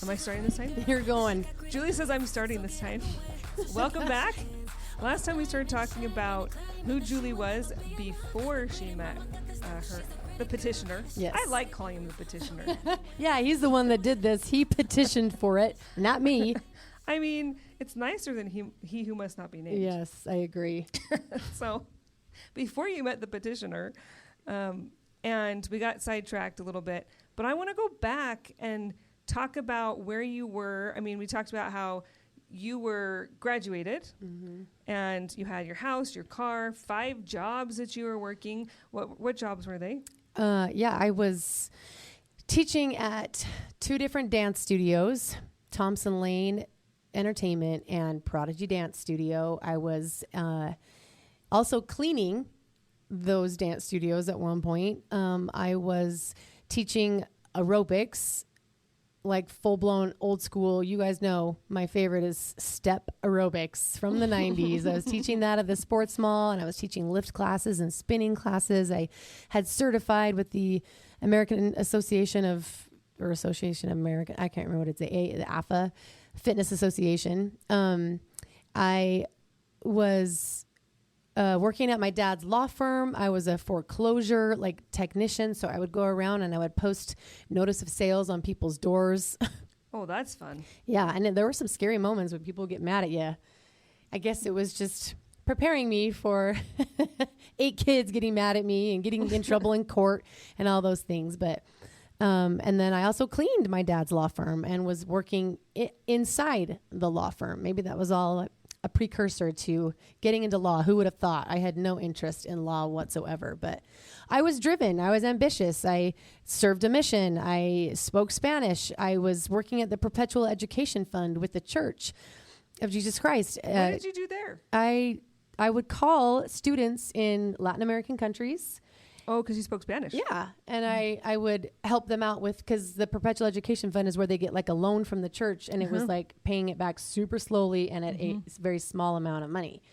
Am I starting this time? You're going. Julie says I'm starting this time. Welcome back. Last time we started talking about who Julie was before she met the petitioner. Yes. I like calling him the petitioner. Yeah, he's the one that did this. He petitioned for it, not me. I mean, it's nicer than he who must not be named. Yes, I agree. So before you met the petitioner, and we got sidetracked a little bit, but I want to go back and talk about where you were. I mean, we talked about how you were graduated and you had your house, your car, 5 jobs that you were working. What jobs were they? Yeah, I was teaching at 2 different dance studios, Thompson Lane Entertainment and Prodigy Dance Studio. I was also cleaning those dance studios at one point. I was teaching aerobics, like full-blown old school. You guys know my favorite is step aerobics from the 90s. I was teaching that at the sports mall, and I was teaching lift classes and spinning classes. I had certified with the American Association of American, I can't remember what it's, the AFA Fitness Association. I was working at my dad's law firm. I was a foreclosure technician, so I would go around and I would post notice of sales on people's doors. Oh, that's fun. Yeah, and there were some scary moments when people get mad at you. I guess it was just preparing me for 8 kids getting mad at me and getting in trouble in court and all those things. But and then I also cleaned my dad's law firm and was working inside the law firm. Maybe that was all a precursor to getting into law. Who would have thought? I had no interest in law whatsoever, but I was driven. I was ambitious. I served a mission. I spoke Spanish. I was working at the Perpetual Education Fund with the Church of Jesus Christ. What did you do there? I would call students in Latin American countries. Oh, because you spoke Spanish. Yeah. And I would help them out with, because the Perpetual Education Fund is where they get a loan from the church, and it was paying it back super slowly and at a very small amount of money.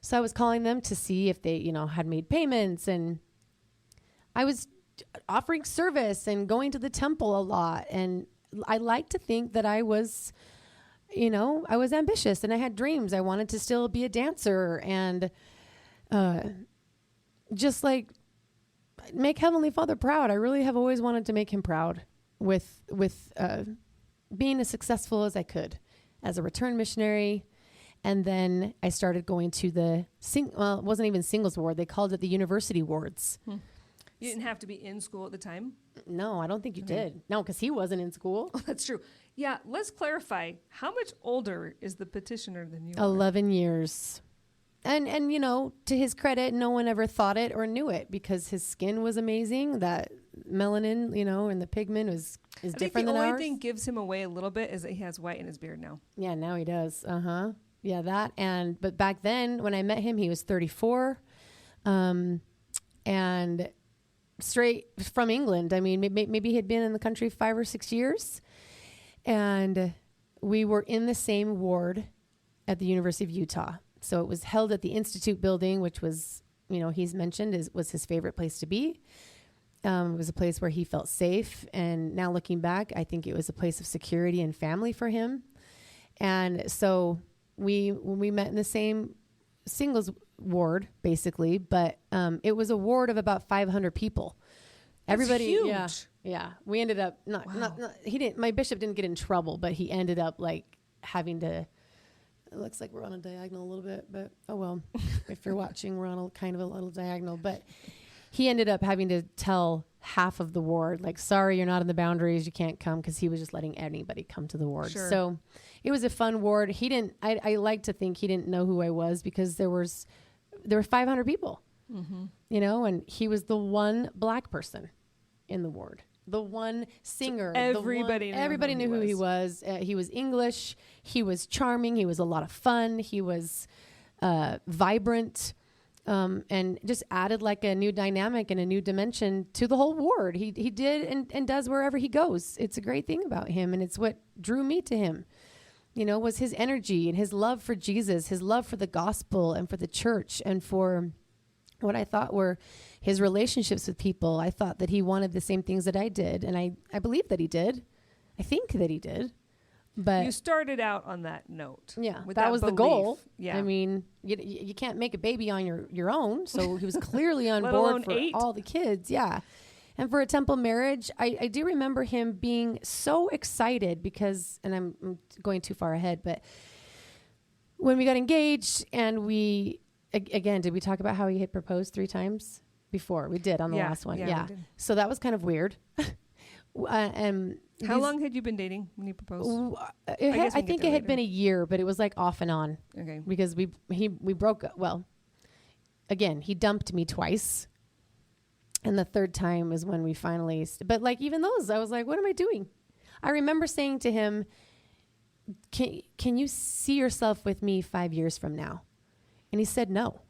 So I was calling them to see if they, had made payments, and I was offering service and going to the temple a lot. And I like to think that I was, I was ambitious and I had dreams. I wanted to still be a dancer and just make Heavenly Father proud. I really have always wanted to make him proud with being as successful as I could as a return missionary. And then I started going to it wasn't even singles ward. They called it the university wards. You didn't have to be in school at the time? No, I don't think you did. No, because he wasn't in school. Oh, that's true. Yeah, let's clarify. How much older is the petitioner than you are? 11 years. And to his credit, no one ever thought it or knew it because his skin was amazing. That melanin, and the pigment is different than ours. The only thing gives him away a little bit is that he has white in his beard now. Yeah, now he does. Yeah, that. But back then when I met him, he was 34, and straight from England. I mean, maybe he'd been in the country 5 or 6 years, and we were in the same ward at the University of Utah. So it was held at the Institute building, which was, he's mentioned was his favorite place to be. It was a place where he felt safe. And now looking back, I think it was a place of security and family for him. And so when we met in the same singles ward, basically, but it was a ward of about 500 people. That's Everybody, huge. Yeah. We ended up my bishop didn't get in trouble, but he ended up having to. It looks like we're on a diagonal a little bit, but oh well. If you're watching, we're on a little diagonal. But he ended up having to tell half of the ward, sorry, you're not in the boundaries, you can't come, because he was just letting anybody come to the ward. Sure. So it was a fun ward. He didn't. I like to think he didn't know who I was because there were 500 people, and he was the one black person in the ward. The one singer. So everybody knew who he was. He was English. He was charming. He was a lot of fun. He was vibrant, and just added a new dynamic and a new dimension to the whole ward. He did and does wherever he goes. It's a great thing about him, and it's what drew me to him. Was his energy and his love for Jesus, his love for the gospel and for the church and for what I thought were his relationships with people. I thought that he wanted the same things that I did. And I believe that he did. I think that he did. But you started out on that note. Yeah, with that was the goal. Yeah. I mean, you can't make a baby on your own. So he was clearly on Let board alone for 8. all the kids. Yeah. And for a temple marriage, I do remember him being so excited because, and I'm going too far ahead, but when we got engaged and again, did we talk about how he had proposed 3 times before? We did on the last one. Yeah. So that was kind of weird. And how long had you been dating when you proposed? I think it had been a year, but it was like off and on. Okay. Because we broke up. Well, again, he dumped me twice. And the 3rd time is when we finally, but like even those, I was like, what am I doing? I remember saying to him, can you see yourself with me 5 years from now? And he said no.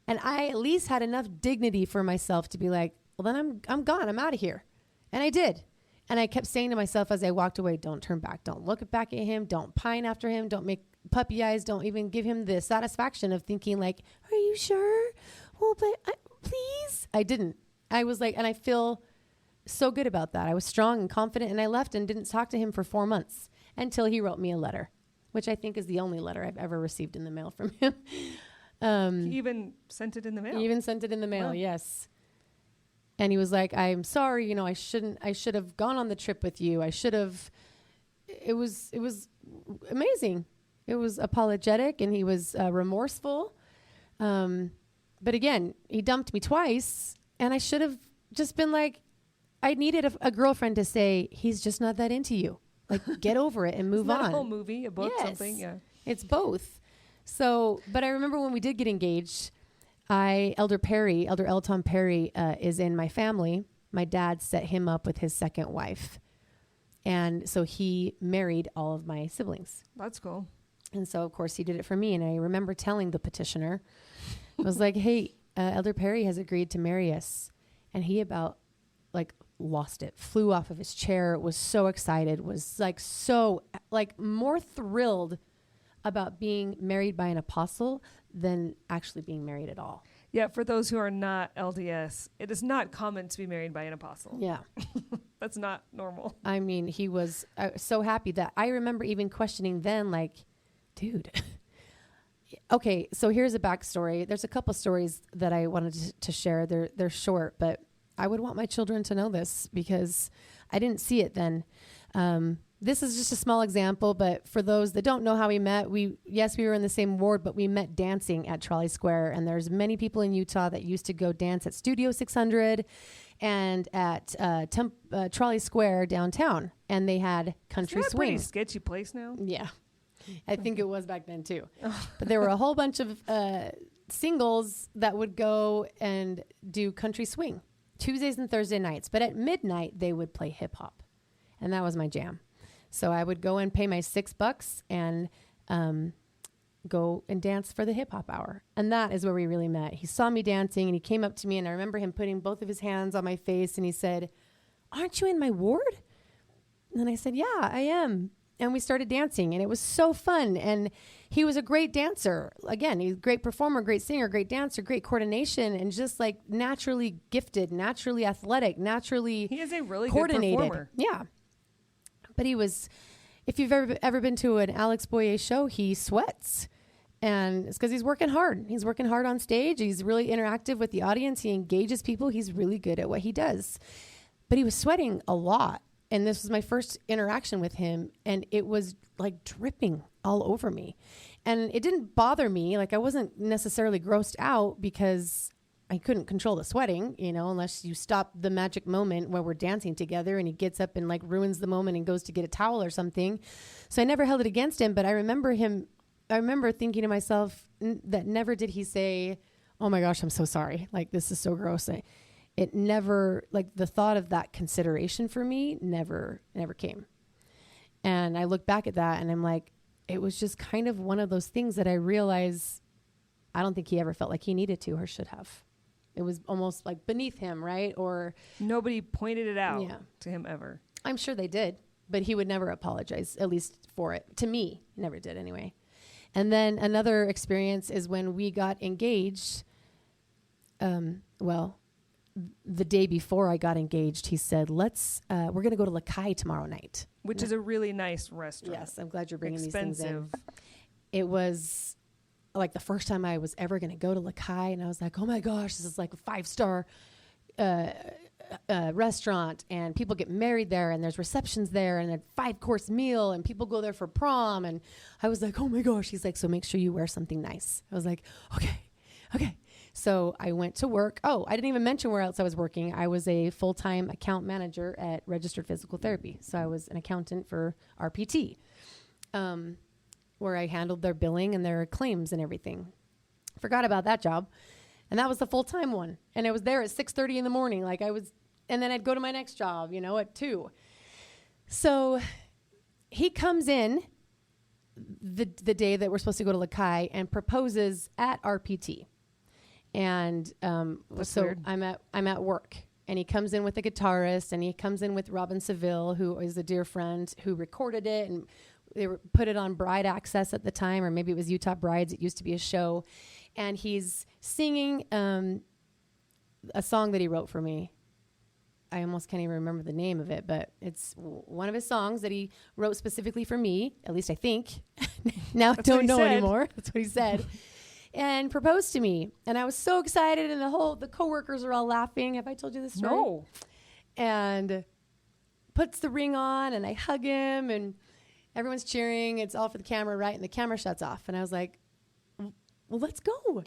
And I at least had enough dignity for myself to be like, well, then I'm gone. I'm out of here. And I did. And I kept saying to myself as I walked away, don't turn back. Don't look back at him. Don't pine after him. Don't make puppy eyes. Don't even give him the satisfaction of thinking like, are you sure? Well, but please. I didn't. I was like, and I feel so good about that. I was strong and confident, and I left and didn't talk to him for 4 months until he wrote me a letter, which I think is the only letter I've ever received in the mail from him. He even sent it in the mail. He even sent it in the mail. Wow. Yes. And he was like, I'm sorry, I should have gone on the trip with you. It was amazing. It was apologetic and he was remorseful. But again, he dumped me twice and I should have just been like, I needed a girlfriend to say, he's just not that into you. Like, get over it and move on. It's not a whole movie, a book, something. Yeah. It's both. So, but I remember when we did get engaged, Elder L. Tom Perry, is in my family. My dad set him up with his second wife. And so he married all of my siblings. That's cool. And so, of course, he did it for me. And I remember telling the petitioner, I was like, hey, Elder Perry has agreed to marry us. And he about lost it, flew off of his chair, was so excited, was more thrilled about being married by an apostle than actually being married at all. Yeah, for those who are not LDS, it is not common to be married by an apostle. Yeah. That's not normal. I mean, he was so happy that I remember even questioning then, like, dude. Okay, so here's a backstory. There's a couple stories that I wanted to share. They're short, but I would want my children to know this because I didn't see it then. This is just a small example, but for those that don't know how we met, we were in the same ward, but we met dancing at Trolley Square. And there's many people in Utah that used to go dance at Studio 600 and at Trolley Square downtown. And they had country Isn't that swing. A pretty sketchy place now. Yeah, I think it was back then too. But there were a whole bunch of singles that would go and do country swing Tuesdays and Thursday nights. But at midnight, they would play hip hop. And that was my jam. So I would go and pay my $6 and go and dance for the hip hop hour. And that is where we really met. He saw me dancing and he came up to me and I remember him putting both of his hands on my face and he said, aren't you in my ward? And I said, yeah, I am. And we started dancing and it was so fun. And he was a great dancer. Again, he's a great performer, great singer, great dancer, great coordination, and just like naturally gifted, naturally athletic, naturally He is a really coordinated. good performer. Yeah. But he was, if you've ever been to an Alex Boyer show, he sweats. And it's because he's working hard. He's working hard on stage. He's really interactive with the audience. He engages people. He's really good at what he does. But he was sweating a lot. And this was my first interaction with him. And it was like dripping all over me. And it didn't bother me. Like I wasn't necessarily grossed out because I couldn't control the sweating, unless you stop the magic moment where we're dancing together and he gets up and like ruins the moment and goes to get a towel or something. So I never held it against him, but I remember thinking to myself that never did he say, oh my gosh, I'm so sorry. Like, this is so gross. It never, like the thought of that consideration for me never came. And I look back at that and I'm like, it was just kind of one of those things that I realize I don't think he ever felt like he needed to or should have. It was almost like beneath him, right? Or nobody pointed it out to him ever. I'm sure they did, but he would never apologize, at least for it. To me, never did anyway. And then another experience is when we got engaged. the day before I got engaged, he said, we're going to go to Lakai tomorrow night. Which is a really nice restaurant. Yes, I'm glad you're bringing these things in. Expensive. It was like the first time I was ever going to go to Lakai, and I was like, oh my gosh, this is like a 5-star restaurant, and people get married there, and there's receptions there, and a 5-course meal, and people go there for prom. And I was like, oh my gosh. He's like, so make sure you wear something nice. I was like, okay. So I went to work. Oh, I didn't even mention where else I was working. I was a full-time account manager at Registered Physical Therapy. So I was an accountant for RPT, where I handled their billing and their claims and everything. Forgot about that job. And that was the full-time one. And I was there at 6:30 in the morning. And then I'd go to my next job, at 2. So he comes in the day that we're supposed to go to Lakai and proposes at RPT. And so weird. I'm at work, and he comes in with a guitarist, and he comes in with Robin Seville, who is a dear friend who recorded it, and they put it on Bride Access at the time, or maybe it was Utah Brides. It used to be a show. And he's singing a song that he wrote for me. I almost can't even remember the name of it, but it's one of his songs that he wrote specifically for me, at least I think. Now I don't know anymore. That's what he said. And proposed to me. And I was so excited, and the coworkers are all laughing. Have I told you this story? No. And puts the ring on, and I hug him, and everyone's cheering. It's all for the camera, right? And the camera shuts off. And I was like, well, let's go.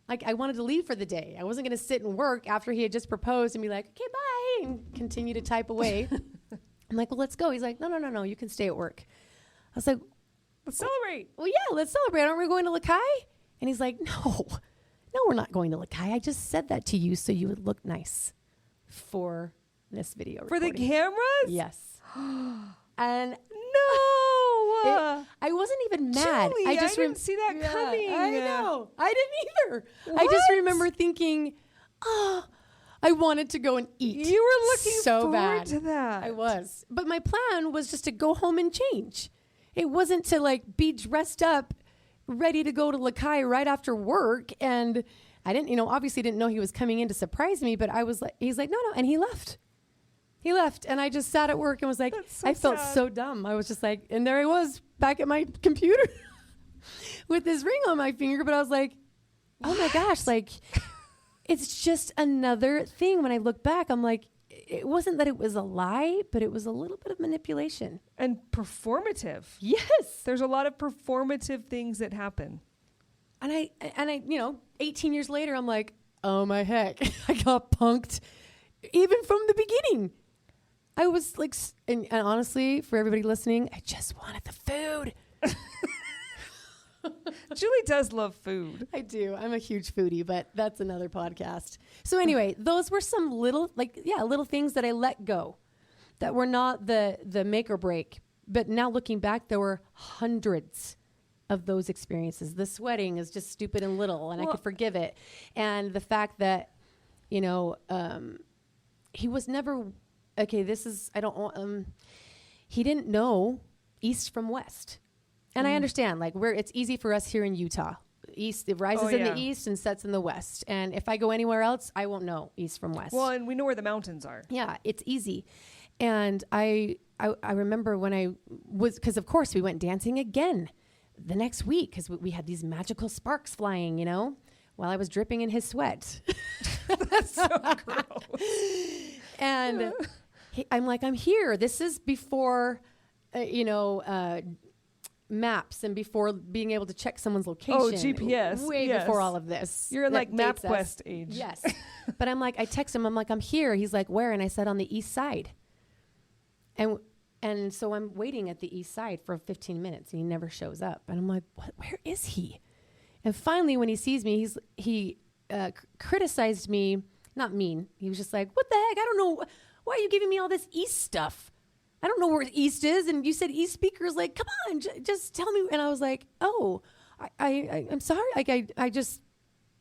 Like, I wanted to leave for the day. I wasn't going to sit and work after he had just proposed and be like, okay, bye, and continue to type away. I'm like, well, let's go. He's like, no, you can stay at work. I was like, let's celebrate. Well, yeah, let's celebrate. Aren't we going to Lakai? And he's like, no, we're not going to Lakai. I just said that to you so you would look nice for this video recording. For the cameras? Yes. And no. I wasn't even mad. Julie, I didn't see that coming. I know. I didn't either. What? I just remember thinking, I wanted to go and eat. You were looking so forward bad to that. I was. But my plan was just to go home and change. It wasn't to be dressed up, ready to go to Lakai right after work. And I didn't, obviously didn't know he was coming in to surprise me, but he's like, no. And he left. And I just sat at work and was like, I felt so dumb. I was just like, and there I was back at my computer with this ring on my finger. But I was like, oh my gosh, it's just another thing. When I look back, I'm like, it wasn't that it was a lie, but it was a little bit of manipulation. And performative. Yes. There's a lot of performative things that happen. And I 18 years later, I'm like, oh my heck, I got punked even from the beginning. I was like, and honestly, for everybody listening, I just wanted the food. Julie does love food. I do. I'm a huge foodie, but that's another podcast. So anyway, those were some little things that I let go that were not the make or break. But now looking back, there were hundreds of those experiences. The sweating is just stupid and little, and I could forgive it. And the fact that, he was never, he didn't know east from west. And I understand, it's easy for us here in Utah. East, it rises in the east and sets in the west. And if I go anywhere else, I won't know east from west. Well, and we know where the mountains are. Yeah, it's easy. And I remember when I was, because of course we went dancing again the next week because we had these magical sparks flying, while I was dripping in his sweat. That's so gross. And I'm like, I'm here. This is before, maps and before being able to check someone's location. Oh, GPS. Way before all of this. You're in MapQuest age. Yes. But I'm like, I text him. I'm like, I'm here. He's like, where? And I said, on the east side. And so I'm waiting at the east side for 15 minutes and he never shows up. And I'm like, what? Where is he? And finally, when he sees me, he criticized me. Not mean. He was just like, what the heck? I don't know. Why are you giving me all this east stuff? I don't know where east is. And you said east speakers. Like, come on, just tell me. And I was like, oh, I'm sorry. I was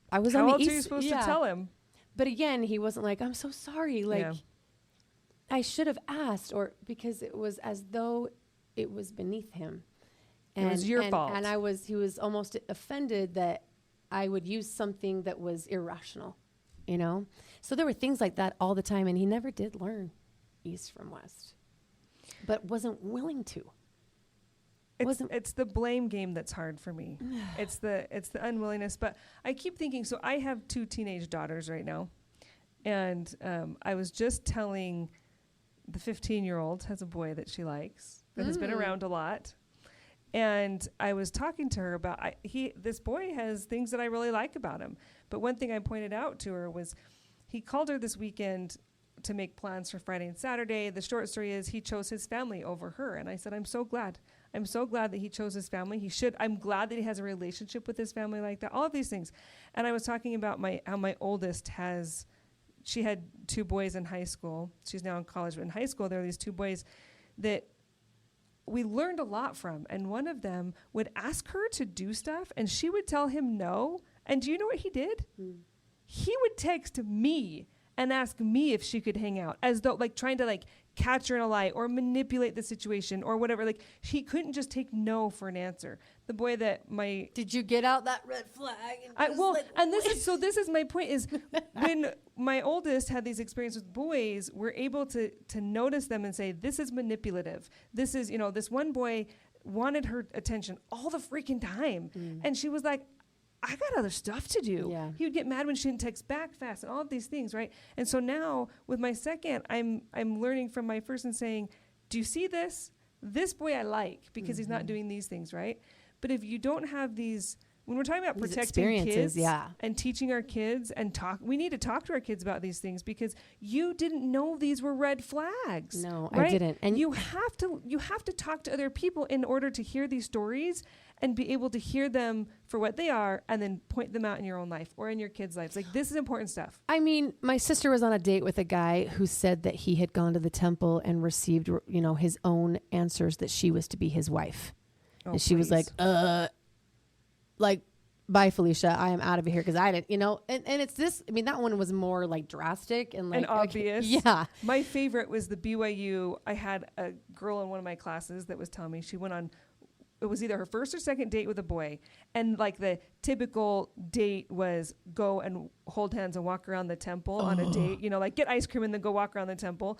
How on the east. How else are you supposed to tell him? But again, he wasn't like, I'm so sorry. I should have asked, or because it was as though it was beneath him. And it was your fault. And he was almost offended that I would use something that was irrational. you know? So there were things like that all the time, and he never did learn east from west, but wasn't willing to. It's the blame game that's hard for me. It's the unwillingness. But I keep thinking, so I have 2 teenage daughters right now. And I was just telling the 15-year-old has a boy that she likes that has been around a lot. And I was talking to her about this boy has things that I really like about him. But one thing I pointed out to her was he called her this weekend to make plans for Friday and Saturday. The short story is he chose his family over her. And I said, I'm so glad. I'm so glad that he chose his family. I'm glad that he has a relationship with his family like that. All of these things. And I was talking about how my oldest she had 2 boys in high school. She's now in college, but in high school there were these 2 boys that we learned a lot from. And one of them would ask her to do stuff and she would tell him no. And do you know what he did? He would text me and ask me if she could hang out, as though like trying to like catch her in a lie or manipulate the situation or whatever. Like he couldn't just take no for an answer. The boy that Did you get out that red flag? This is my point is when my oldest had these experiences with boys, we're able to notice them and say, this is manipulative. This is, this one boy wanted her attention all the freaking time. And she was like, I got other stuff to do. Yeah. He would get mad when she didn't text back fast and all of these things, right? And so now with my second, I'm learning from my first and saying, do you see this? This boy I like because he's not doing these things, right? But if you don't have these, when we're talking about protecting kids and teaching our kids and we need to talk to our kids about these things because you didn't know these were red flags. No, right? I didn't. And you have to talk to other people in order to hear these stories and be able to hear them for what they are and then point them out in your own life or in your kids' lives. Like, this is important stuff. I mean, my sister was on a date with a guy who said that he had gone to the temple and received, his own answers that she was to be his wife. And she was like, bye, Felicia, I am out of here because I didn't, and it's this, I mean, that one was more like drastic and like. And obvious. Yeah. My favorite was the BYU. I had a girl in one of my classes that was telling me she went on, it was either her first or second date with a boy. And like the typical date was go and hold hands and walk around the temple on a date, like get ice cream and then go walk around the temple.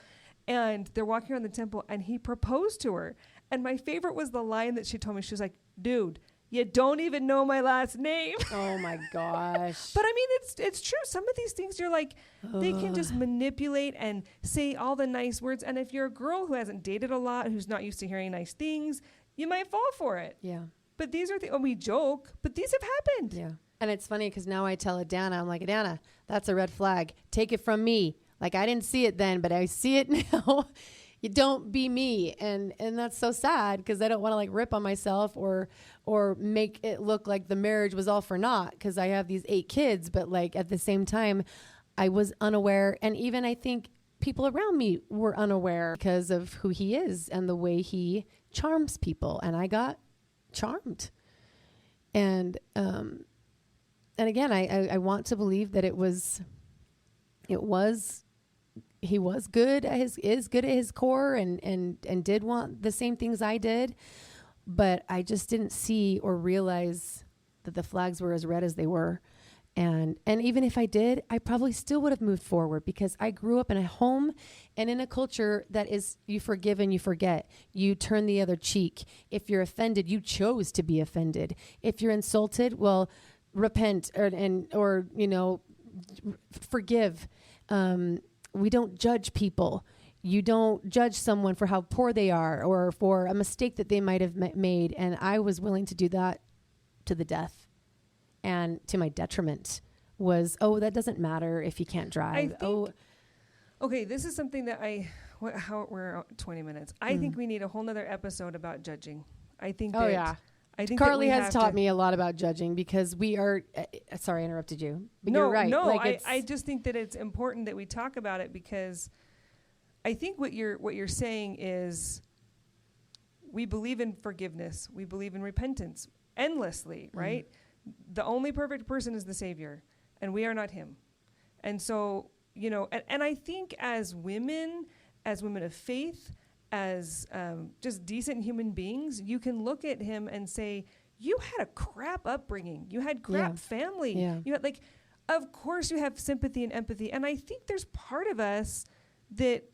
And they're walking around the temple and he proposed to her. And my favorite was the line that she told me. She was like, dude, you don't even know my last name. Oh my gosh. But I mean, it's true. Some of these things you're like, they can just manipulate and say all the nice words. And if you're a girl who hasn't dated a lot, who's not used to hearing nice things, you might fall for it. Yeah. But these are we joke, but these have happened. Yeah. And it's funny because now I tell Adana, I'm like, Adana, that's a red flag. Take it from me. Like, I didn't see it then, but I see it now. You don't be me. And that's so sad because I don't want to like rip on myself or make it look like the marriage was all for naught because I have these 8 kids. But like at the same time, I was unaware. And even I think people around me were unaware because of who he is and the way he charms people. And I got charmed. And again, I want to believe that he was good is good at his core and did want the same things I did, but I just didn't see or realize that the flags were as red as they were. And even if I did, I probably still would have moved forward because I grew up in a home and in a culture that is you forgive and you forget. You turn the other cheek. If you're offended, you chose to be offended. If you're insulted, well, repent or forgive. We don't judge people. You don't judge someone for how poor they are or for a mistake that they might have made. And I was willing to do that to the death. And to my detriment was, that doesn't matter if you can't drive. Okay, this is something that we're at 20 minutes. I think we need a whole nother episode about judging. I think I think Carly has taught me a lot about judging because we are, sorry, I interrupted you. But you're right. No, I just think that it's important that we talk about it because I think what you're saying is we believe in forgiveness. We believe in repentance endlessly, right? The only perfect person is the Savior, and we are not him. And so, and I think as women of faith, as just decent human beings, you can look at him and say, you had a crap upbringing. You had crap family. Yeah. You had of course you have sympathy and empathy. And I think there's part of us that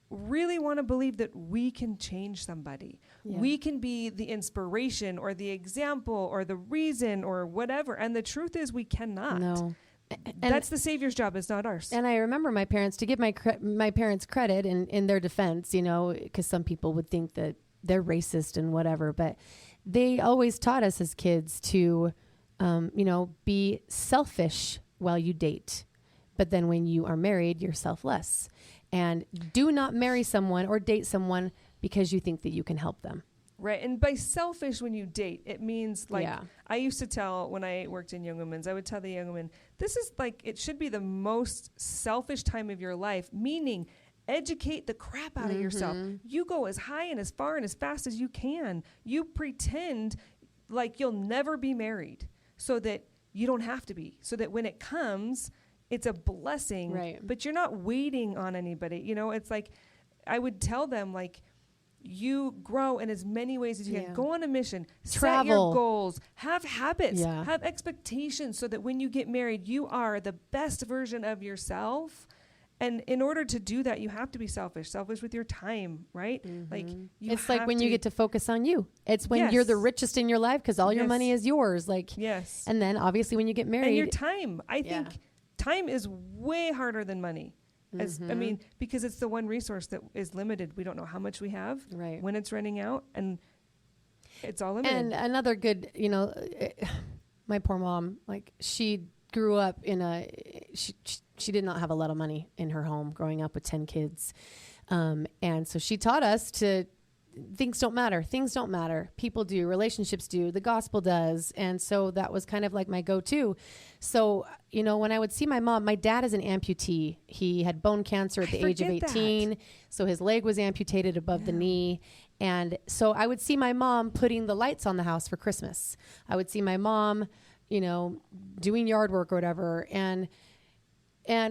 really want to believe that we can change somebody. Yeah. We can be the inspiration or the example or the reason or whatever. And the truth is we cannot. No. That's the Savior's job. It's not ours. And I remember my parents, to give my parents credit in their defense, you know, because some people would think that they're racist and whatever, but they always taught us as kids to, you know, be selfish while you date. But then when you are married, you're selfless. And do not marry someone or date someone because you think that you can help them. Right. And by selfish when you date, it means like, I used to tell when I worked in Young Women's, I would tell the young women, this is like, it should be the most selfish time of your life, meaning educate the crap out of yourself. You go as high and as far and as fast as you can. You pretend like you'll never be married so that you don't have to be, so that when it comes, it's a blessing, right? But you're not waiting on anybody. You know, it's like, I would tell them, like, you grow in as many ways as you can. Go on a mission, travel, set your goals, have habits, have expectations, so that when you get married, you are the best version of yourself. And in order to do that, you have to be selfish with your time, right? Like, it's like when you get to focus on you. It's when you're the richest in your life because all your money is yours. Like, and then obviously when you get married, and your time. I think time is way harder than money. I mean, because it's the one resource that is limited. We don't know how much we have, when it's running out, and it's all limited. And another good, you know, my poor mom, like, she grew up in she did not have a lot of money in her home growing up with 10 kids. And so she taught us to, things don't matter. Things don't matter. People do. Relationships do. The gospel does. And so that was kind of like my go-to. So, you know, when I would see my mom, my dad is an amputee. He had bone cancer at the age of 18. So his leg was amputated above the knee. And so I would see my mom putting the lights on the house for Christmas. I would see my mom, you know, doing yard work or whatever. And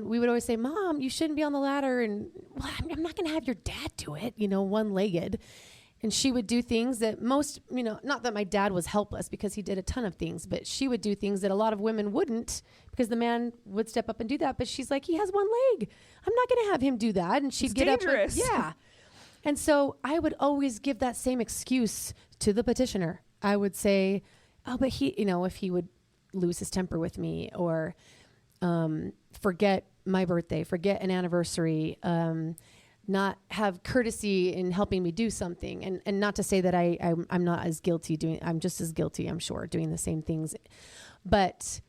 we would always say, Mom, you shouldn't be on the ladder. And well, I'm not going to have your dad do it, you know, one-legged. And she would do things that most, you know, not that my dad was helpless because he did a ton of things, but she would do things that a lot of women wouldn't because the man would step up and do that. But she's like, he has one leg. I'm not going to have him do that. And she'd get dangerous. up. And so I would always give that same excuse to the petitioner. I would say, oh, but he, you know, if he would lose his temper with me or forget my birthday, forget an anniversary, not have courtesy in helping me do something. And not to say that I'm not as guilty I'm just as guilty, I'm sure, doing the same things. But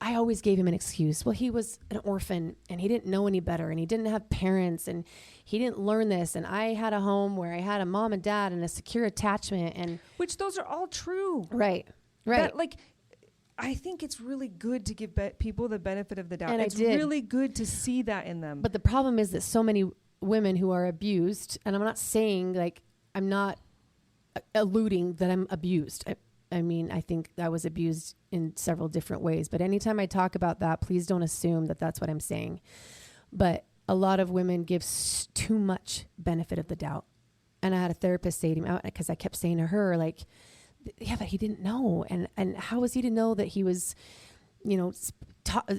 I always gave him an excuse. Well, he was an orphan and he didn't know any better and he didn't have parents and he didn't learn this. And I had a home where I had a mom and dad and a secure attachment. And which those are all true. Right. That, like, I think it's really good to give people the benefit of the doubt. And it's really good to see that in them. But the problem is that so many women who are abused, and I'm not saying, like, I'm not alluding that I'm abused. I mean, I think I was abused in several different ways. But anytime I talk about that, please don't assume that that's what I'm saying. But a lot of women give too much benefit of the doubt. And I had a therapist say to me, because I kept saying to her, like, yeah, but he didn't know. And how was he to know that he was, you know,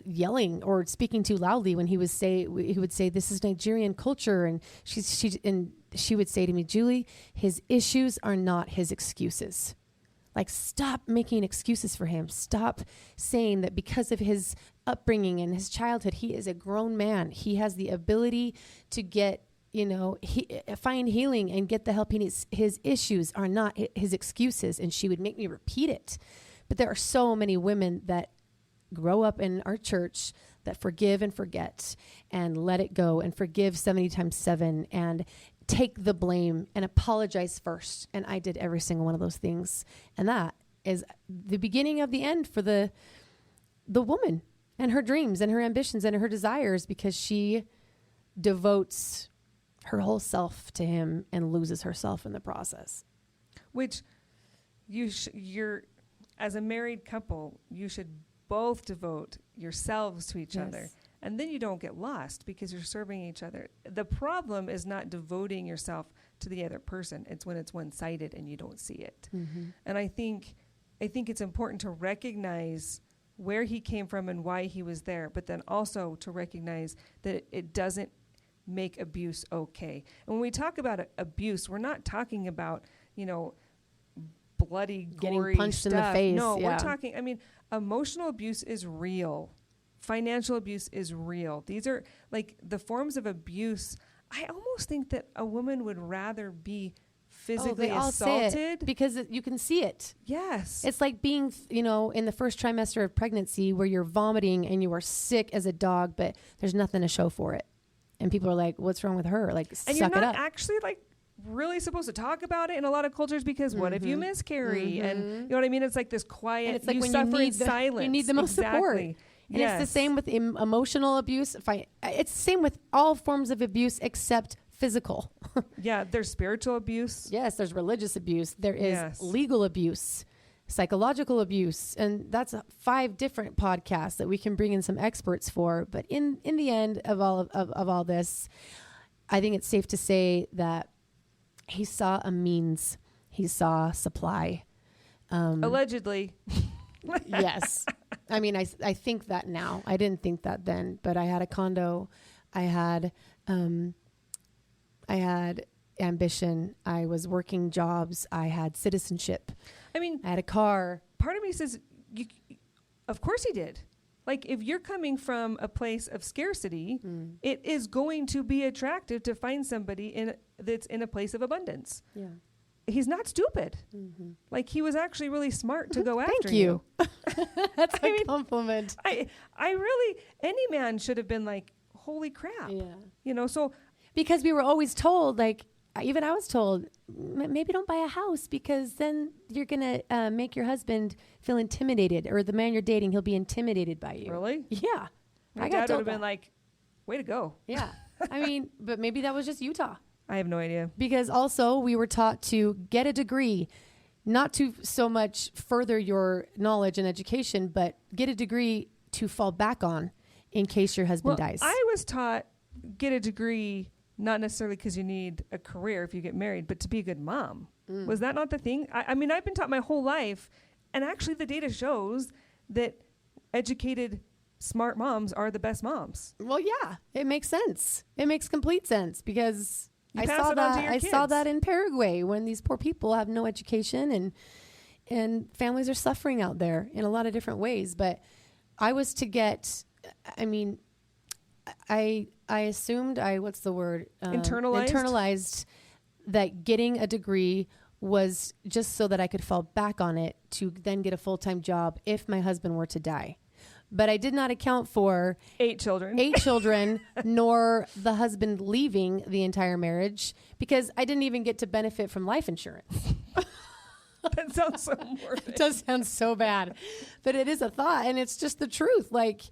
yelling or speaking too loudly when he would say, this is Nigerian culture. And she would say to me, Julie, his issues are not his excuses. Like, stop making excuses for him. Stop saying that because of his upbringing and his childhood, he is a grown man. He has the ability to get, you know, find healing and get the help he needs. His issues are not his excuses. And she would make me repeat it. But there are so many women that grow up in our church that forgive and forget and let it go and forgive 70 times 7 and take the blame and apologize first. And I did every single one of those things. And that is the beginning of the end for the woman and her dreams and her ambitions and her desires, because she devotes her whole self to him and loses herself in the process. Which you're, as a married couple, you should both devote yourselves to each other. And then you don't get lost because you're serving each other. The problem is not devoting yourself to the other person. It's when it's one-sided and you don't see it. Mm-hmm. And I think it's important to recognize where he came from and why he was there, but then also to recognize that it doesn't make abuse okay. And when we talk about abuse, we're not talking about, bloody, getting gory punched stuff. in the face. No, yeah. we're talking, emotional abuse is real. Financial abuse is real. These are like the forms of abuse. I almost think that a woman would rather be physically they all assaulted say it because you can see it. Yes. It's like being, in the first trimester of pregnancy where you're vomiting and you are sick as a dog, but there's nothing to show for it. And people are like, what's wrong with her? Like, and suck you're it not up. actually like really supposed to talk about it in a lot of cultures because what if you miscarry? And you know what I mean? It's like this quiet, and it's like you when suffer you in silence. You need the most support. And it's the same with emotional abuse. It's the same with all forms of abuse except physical. Yeah, there's spiritual abuse. Yes, there's religious abuse. There is Yes. legal abuse, psychological abuse, and that's 5 different podcasts that we can bring in some experts for. But in the end of all this, I think it's safe to say that he saw a means. He saw supply. Allegedly. Yes. I mean, I think that now. I didn't think that then, but I had a condo. I had ambition. I was working jobs. I had citizenship. I mean, I had a car. part of me says, of course he did. Like, if you're coming from a place of scarcity, it is going to be attractive to find somebody that's in a place of abundance. Yeah. He's not stupid. Mm-hmm. Like, he was actually really smart to go after Thank you. That's I a mean, compliment. I really, any man should have been like, holy crap. Yeah. So. Because we were always told, like, even I was told, maybe don't buy a house because then you're going to make your husband feel intimidated, or the man you're dating, he'll be intimidated by you. Really? Yeah. My dad would have been like, way to go. Yeah. I mean, but maybe that was just Utah. I have no idea. Because also we were taught to get a degree, not to so much further your knowledge and education, but get a degree to fall back on in case your husband dies. I was taught get a degree, not necessarily because you need a career if you get married, but to be a good mom. Was that not the thing? I mean, I've been taught my whole life, and actually the data shows that educated, smart moms are the best moms. Well, yeah, it makes sense. It makes complete sense because You I pass saw it on to that. your I saw kids. that in Paraguay when these poor people have no education and families are suffering out there in a lot of different ways. But I was to get, I mean, I assumed what's the word? Internalized that getting a degree was just so that I could fall back on it to then get a full-time job if my husband were to die. But I did not account for 8 children, nor the husband leaving the entire marriage because I didn't even get to benefit from life insurance. That sounds so morbid. It does sound so bad, but it is a thought, and it's just the truth. Like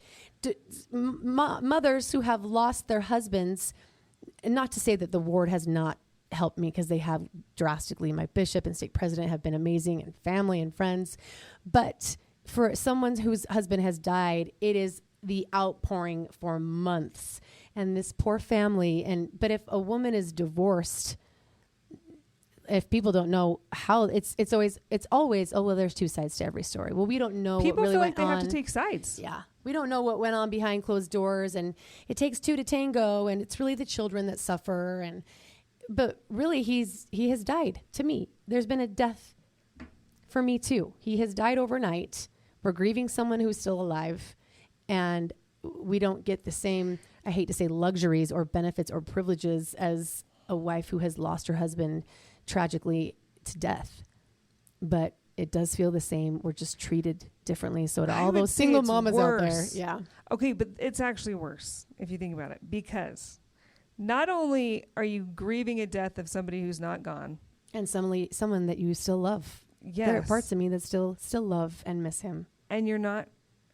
mothers who have lost their husbands, and not to say that the ward has not helped me because they have drastically. My bishop and stake president have been amazing, and family and friends, but for someone whose husband has died, it is the outpouring for months, and this poor family. But if a woman is divorced, if people don't know how, it's always, oh, well, there's 2 sides to every story. Well, we don't know People what really feel went like they on. have to take sides. Yeah. We don't know what went on behind closed doors, and it takes 2 to tango, and it's really the children that suffer. But really he has died to me. There's been a death for me too. He has died overnight. We're grieving someone who's still alive, and we don't get the same, I hate to say, luxuries or benefits or privileges as a wife who has lost her husband tragically to death. But it does feel the same. We're just treated differently. So to all those single mamas out there, yeah. Okay, but it's actually worse if you think about it, because not only are you grieving a death of somebody who's not gone, and someone that you still love. Yes. There are parts of me that still love and miss him. And you're not,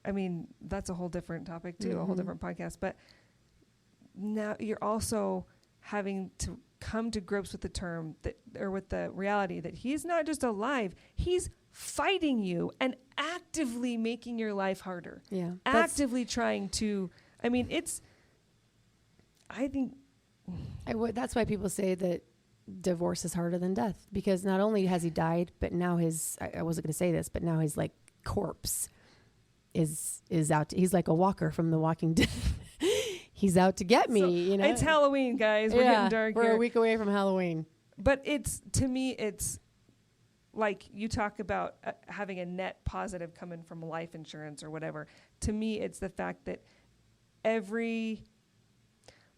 I mean, that's a whole different topic too, a whole different podcast. But now you're also having to come to grips with the term that, or with the reality that he's not just alive, he's fighting you and actively making your life harder. Yeah. Actively trying to, I mean, that's why people say that divorce is harder than death, because not only has he died, but now I wasn't going to say this, but now his like corpse is out. He's like a walker from The Walking Dead. He's out to get me. So you know, it's Halloween, guys. We're getting dark. We're here. a week away from Halloween. But to me, it's like you talk about having a net positive coming from life insurance or whatever. To me, it's the fact that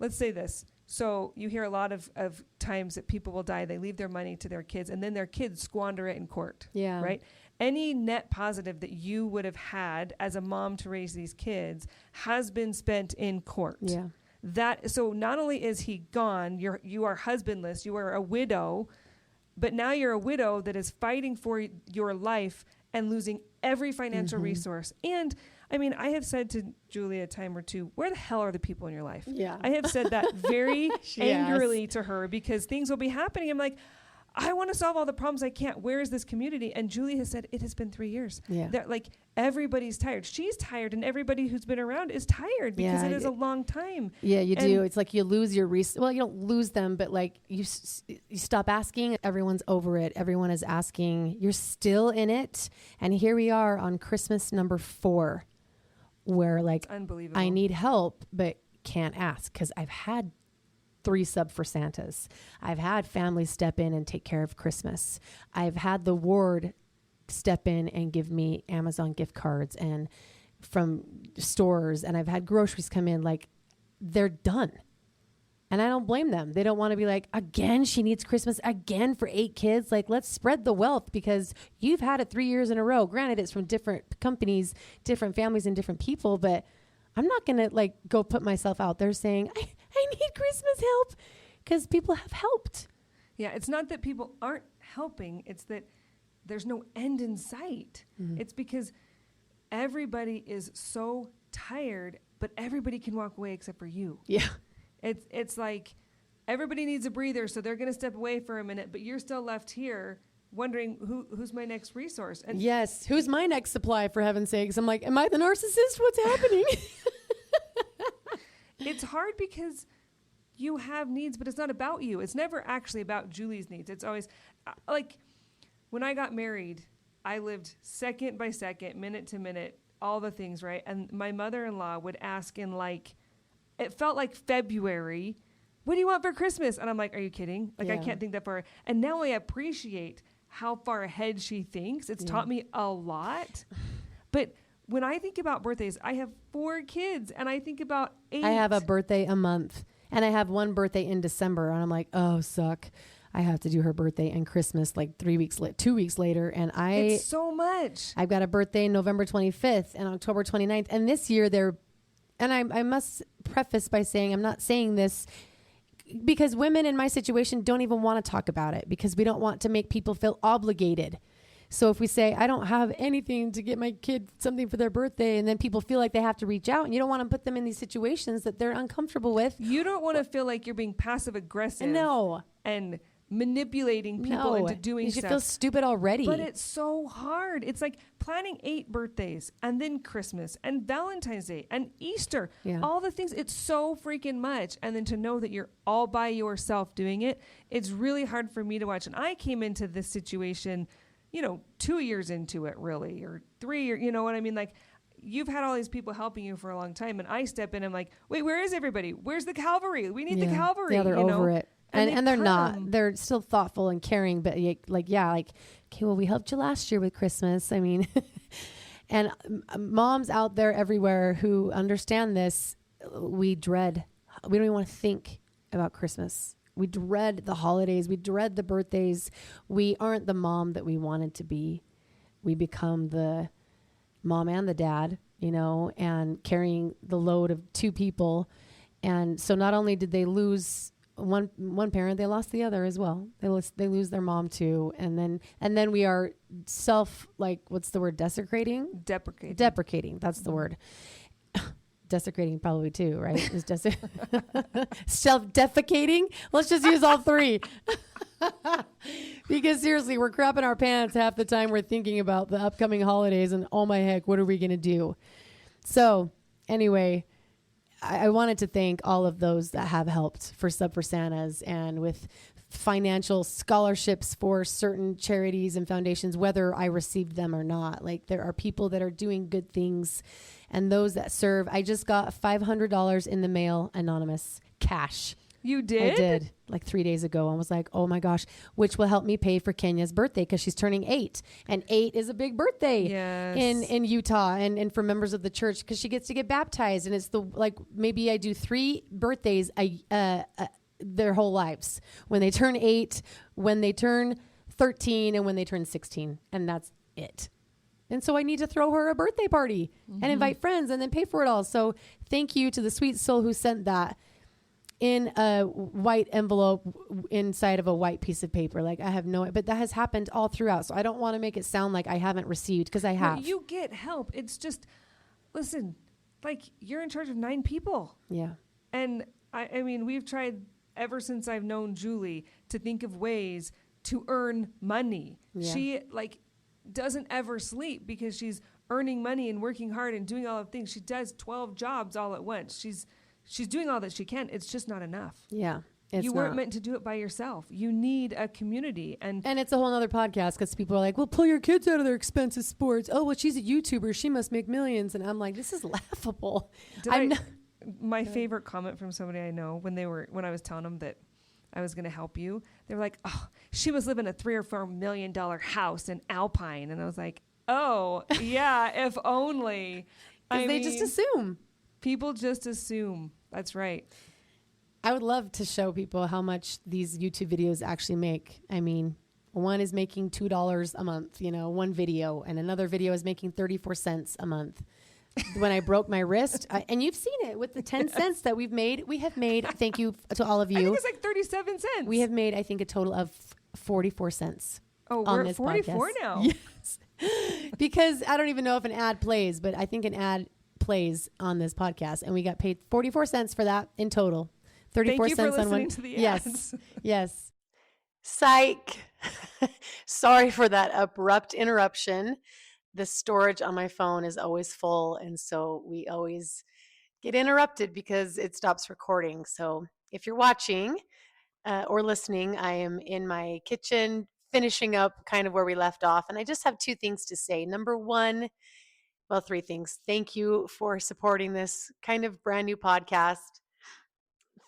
let's say this. So you hear a lot of times that people will die, they leave their money to their kids, and then their kids squander it in court. Yeah. Right? Any net positive that you would have had as a mom to raise these kids has been spent in court. Yeah. So not only is he gone, you are husbandless, you are a widow, but now you're a widow that is fighting for your life and losing every financial resource. And I mean, I have said to Julie a time or two, where the hell are the people in your life? Yeah. I have said that very angrily to her because things will be happening. I'm like, I want to solve all the problems I can't. Where is this community? And Julie has said, it has been 3 years. Yeah. That like everybody's tired. She's tired and everybody who's been around is tired because it is a long time. Yeah, you do. It's like you lose your well, you don't lose them, but like you stop asking. Everyone's over it. Everyone is asking. You're still in it. And here we are on Christmas number 4 where like unbelievable. I need help, but can't ask because I've had 3 sub for Santas. I've had families step in and take care of Christmas. I've had the ward step in and give me Amazon gift cards and from stores, and I've had groceries come in. Like, they're done. And I don't blame them. They don't want to be like, again, she needs Christmas again for 8 kids. Like, let's spread the wealth because you've had it 3 years in a row. Granted, it's from different companies, different families, and different people, but I'm not going to like go put myself out there saying, I need Christmas help, because people have helped. Yeah, it's not that people aren't helping. It's that there's no end in sight. It's because everybody is so tired, but everybody can walk away except for you. Yeah. It's like everybody needs a breather, so they're going to step away for a minute, but you're still left here wondering who's my next resource. And yes, who's my next supply, for heaven's sakes? I'm like, am I the narcissist? What's happening? It's hard because you have needs, but it's not about you. It's never actually about Julie's needs. It's always like when I got married, I lived second by second, minute to minute, all the things, right? And my mother-in-law would ask in like, it felt like February, what do you want for Christmas? And I'm like, are you kidding? Like, I can't think that far. And now I appreciate how far ahead she thinks. It's taught me a lot. But when I think about birthdays, I have 4 kids and I think about 8. I have a birthday a month and I have one birthday in December and I'm like, oh, suck. I have to do her birthday and Christmas like 2 weeks later. And it's so much. I've got a birthday November 25th and October 29th. And this year and I must preface by saying, I'm not saying this because women in my situation don't even want to talk about it because we don't want to make people feel obligated. So if we say, I don't have anything to get my kid something for their birthday, and then people feel like they have to reach out, and you don't want to put them in these situations that they're uncomfortable with. You don't want to feel like you're being passive aggressive. No. And manipulating people into doing stuff. You feel stupid already. But it's so hard. It's like planning 8 birthdays and then Christmas and Valentine's Day and Easter. Yeah. All the things. It's so freaking much. And then to know that you're all by yourself doing it, it's really hard for me to watch. And I came into this situation, 2 years into it really, or 3 years, you know what I mean? Like, you've had all these people helping you for a long time. And I step in and I'm like, wait, where is everybody? Where's the Calvary? We need the Calvary. Yeah, they're over it. And they're not. They're still thoughtful and caring, but okay, well, we helped you last year with Christmas. I mean, and moms out there everywhere who understand this, we don't even want to think about Christmas. We dread the holidays. We dread the birthdays. We aren't the mom that we wanted to be. We become the mom and the dad, and carrying the load of 2 people. And so not only did they lose one parent, they lost the other as well. They lose their mom too, and then we are what's the word? Deprecating. That's the word. Desecrating probably too, right? Is self-defecating? Let's just use all 3. Because seriously, we're crapping our pants half the time we're thinking about the upcoming holidays and oh my heck, what are we gonna do? So anyway, I wanted to thank all of those that have helped for Sub for Santas and with financial scholarships for certain charities and foundations, whether I received them or not. Like, there are people that are doing good things, and those that serve. I just got $500 in the mail, anonymous, cash. You did? I did, like 3 days ago. I was like, oh my gosh, which will help me pay for Kenya's birthday because she's turning 8. And 8 is a big birthday in Utah and for members of the church because she gets to get baptized. And it's maybe I do 3 birthdays their whole lives. When they turn 8, when they turn 13, and when they turn 16. And that's it. And so I need to throw her a birthday party and invite friends and then pay for it all. So thank you to the sweet soul who sent that in a white envelope inside of a white piece of paper. Like, I have but that has happened all throughout. So I don't want to make it sound like I haven't received, because I have. Well, you get help. It's just, listen, like, you're in charge of 9 people. Yeah. And I mean, we've tried ever since I've known Julie to think of ways to earn money. Yeah. She doesn't ever sleep because she's earning money and working hard and doing all the things. She does 12 jobs all at once. She's doing all that she can. It's just not enough. Yeah. You weren't meant to do it by yourself. You need a community. And it's a whole other podcast because people are like, well, pull your kids out of their expensive sports. Oh, well, she's a YouTuber. She must make millions. And I'm like, this is laughable. My favorite comment from somebody I know when I was telling them that I was going to help you, they were like, oh, she was living in a $3 or $4 million house in Alpine. And I was like, oh, yeah, if only. They just assume. People just assume. That's right. I would love to show people how much these YouTube videos actually make. I mean, one is making $2 a month, one video, and another video is making 34 cents a month. When I broke my wrist, and you've seen it with the 10 cents that we have made, thank you to all of you. I think it's like 37 cents. We have made, I think, a total of 44 cents. Oh, we're at 44 podcast. now. Yes. Because I don't even know if an ad plays, but I think an ad plays on this podcast, and we got paid 44 cents for that in total. 34 Thank you cents for on one. To the ads. Yes. Psych. Sorry for that abrupt interruption. The storage on my phone is always full, and so we always get interrupted because it stops recording. So if you're watching or listening, I am in my kitchen finishing up kind of where we left off, and I just have 2 things to say. Number 1, 3 things. Thank you for supporting this kind of brand new podcast.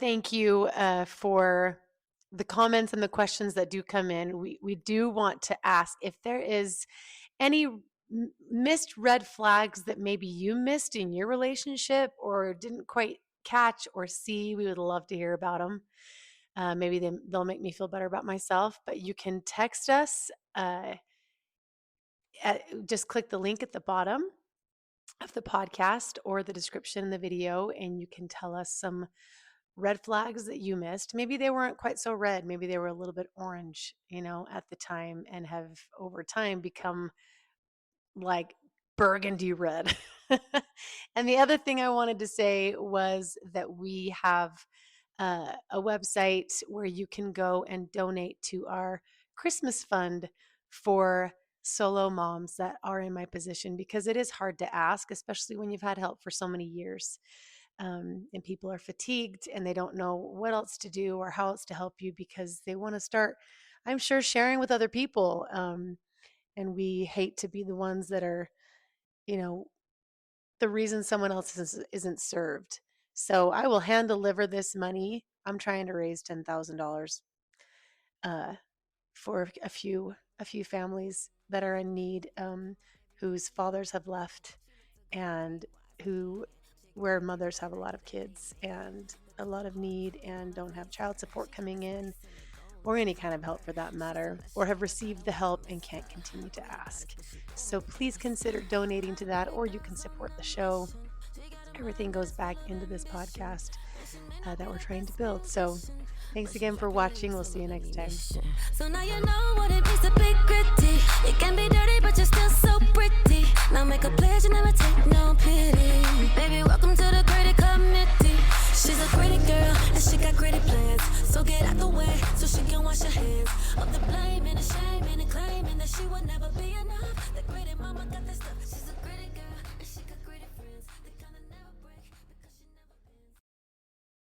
Thank you for the comments and the questions that do come in. We do want to ask if there is any missed red flags that maybe you missed in your relationship or didn't quite catch or see. We would love to hear about them. Maybe they'll make me feel better about myself, but you can text us. Just click the link at the bottom of the podcast or the description in the video, and you can tell us some red flags that you missed. Maybe they weren't quite so red. Maybe they were a little bit orange, at the time, and have over time become like burgundy red. And the other thing I wanted to say was that we have a website where you can go and donate to our Christmas fund for solo moms that are in my position, because it is hard to ask, especially when you've had help for so many years. And people are fatigued and they don't know what else to do or how else to help you, because they want to start, I'm sure, sharing with other people. And we hate to be the ones that are, the reason someone else isn't served. So I will hand deliver this money. I'm trying to raise $10,000 for a few families that are in need, whose fathers have left, and where mothers have a lot of kids and a lot of need and don't have child support coming in, or any kind of help for that matter, or have received the help and can't continue to ask. So please consider donating to that, or you can support the show. Everything goes back into this podcast that we're trying to build. So thanks again for watching. We'll see you next time. So now you know what it means to be gritty. It can be dirty, but you're still so pretty. Now make a pledge and never take